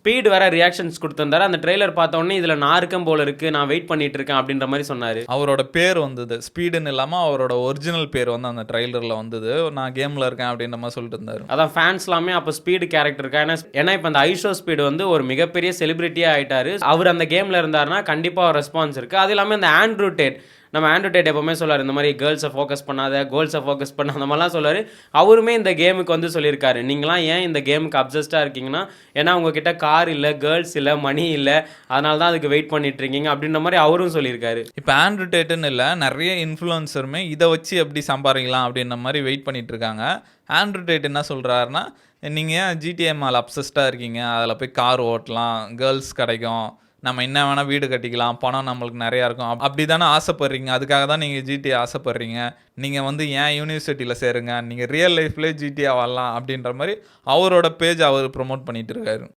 Speed வேற reactions கொடுத்திருந்தாரு. அந்த trailer பார்த்த உடனே இதுல நான் இருக்கேன் போல இருக்கு, நான் வெயிட் பண்ணிட்டு இருக்கேன் அப்படின்ற மாதிரி சொன்னாரு. அவரோட பேர் வந்தது ஸ்பீடுன்னு இல்லாம அவரோட ஒரிஜினல் பேர் வந்து அந்த ட்ரெய்லர்ல வந்தது. நான் கேம்ல இருக்கேன் அப்படின்ற மாதிரி சொல்லிட்டு இருந்தாரு. அதான் ஃபேன்ஸ் எல்லாமே அப்போ ஸ்பீடு கேரக்டர் இருக்கா, ஏன்னா இப்போ அந்த ஐஷோ ஸ்பீடு வந்து ஒரு மிகப்பெரிய செலிபிரிட்டியா ஆயிட்டாரு. அவர் அந்த கேம்ல இருந்தாருன்னா கண்டிப்பா ரெஸ்பான்ஸ் இருக்கு. அது இல்லாமல் இந்த ஆண்ட்ரூ டேட், நம்ம ஆண்ட்ரூ டேட் எப்பவுமே சொல்லுவார் இந்த மாதிரி கேர்ள்ஸை ஃபோக்கஸ் பண்ணாத, கோல்ஸை ஃபோக்கஸ் பண்ண, அந்த மாதிரிலாம் சொல்லுவார். அவருமே இந்த கேமுக்கு வந்து சொல்லியிருக்காரு, நீங்களாம் ஏன் இந்த கேமுக்கு அப்சஸ்டாக இருக்கீங்கன்னா, ஏன்னா உங்ககிட்ட கார் இல்லை, கேர்ள்ஸ் இல்லை, மணி இல்லை, அதனால தான் அதுக்கு வெயிட் பண்ணிட்டு இருக்கீங்க அப்படின்ற மாதிரி அவரும் சொல்லியிருக்காரு. இப்போ ஆண்ட்ரூ டேட்டுன்னு இல்லை, நிறைய இன்ஃப்ளூயன்சருமே இதை வச்சு எப்படி சம்பாதிக்கலாம் அப்படின்ற மாதிரி வெயிட் பண்ணிட்டு இருக்காங்க. ஆண்ட்ரூ டேட் என்ன சொல்கிறாருன்னா, நீங்கள் ஏன் ஜிடிஏ மேலே அப்சஸ்டாக இருக்கீங்க, அதில் போய் கார் ஓட்டலாம், கேர்ள்ஸ் கிடைக்கும், நம்ம என்ன வேணால் வீடு கட்டிக்கலாம், பணம் நம்மளுக்கு நிறையா இருக்கும், அப்படி தானே ஆசைப்பட்றீங்க, அதுக்காக தான் நீங்கள் ஜிடிஏ ஆசைப்பட்றீங்க, நீங்கள் வந்து ஏன் யூனிவர்சிட்டியில் சேருங்க, நீங்கள் ரியல் லைஃப்லேயே ஜிடிஏ வரலாம் அப்படின்ற மாதிரி அவரோட பேஜ் அவர் ப்ரொமோட் பண்ணிட்டு இருக்காரு.